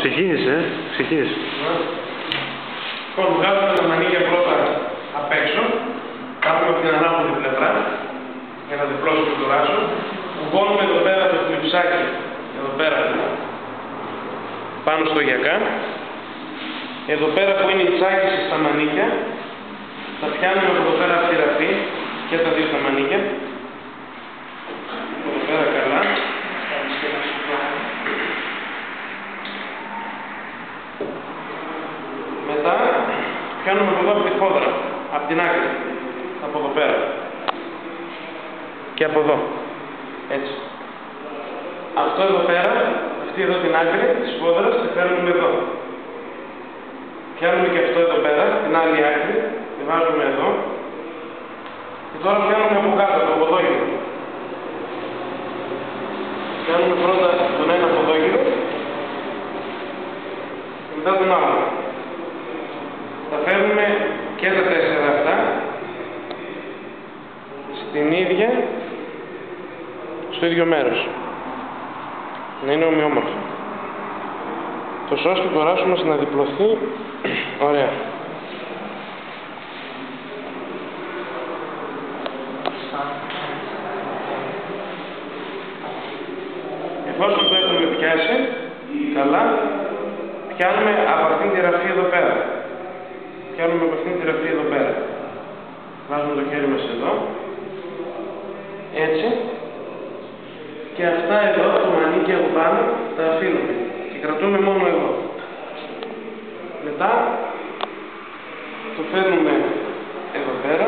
Ψυχής. Λοιπόν, βγάζουμε τα μανίκια πρώτα απ' έξω. Κάθουμε από την ανάποδη πλευρά για να διπλώσουμε το ράσο. Κουμπώνουμε εδώ πέρα το κλειψάκι, εδώ πέρα, πάνω στο γιακά. Εδώ πέρα που είναι η τσάκιση στα μανίκια, τα πιάνουμε από εδώ πέρα από τη ραφή και τα δύο τα μανίκια. Εδώ πέρα καλά. Μετά πιάνουμε από εδώ από τη φόδρα, από την άκρη, από εδώ πέρα και από εδώ, έτσι. Αυτό εδώ πέρα, αυτή εδώ την άκρη της φόδρας, τη φέρνουμε εδώ. Πιάνουμε και αυτό εδώ πέρα, την άλλη άκρη, τη βάζουμε εδώ και τώρα πιάνουμε από κάτω, το ποδόγυρο. Πιάνουμε πρώτα τον ένα ποδόγυρο και μετά τον άλλο. Θα φέρνουμε και τα 4 αυτά στην ίδια, στο ίδιο μέρος. Να είναι ομοιόμορφο. Τόσο ώστε το ράσο μας να διπλωθεί ωραία. Εφόσον το έχουμε πιάσει καλά, πιάνουμε από αυτήν τη ραφή εδώ πέρα. Πιάνουμε από αυτήν τη ραφή εδώ πέρα. Βάζουμε το χέρι μας εδώ. Έτσι. Και αυτά εδώ, το μανίκι από πάνω, τα αφήνουμε. Και κρατούμε μόνο εδώ. Μετά το φέρνουμε εδώ πέρα.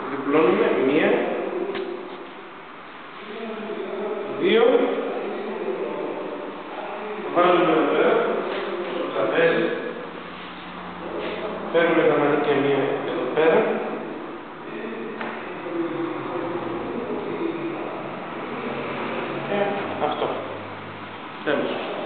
Διπλώνουμε 1, 2. Βάζουμε εδώ πέρα, στο τραπέζι. Φέρνουμε τα μανίκια 1 εδώ πέρα. Και αυτό. Τέλος.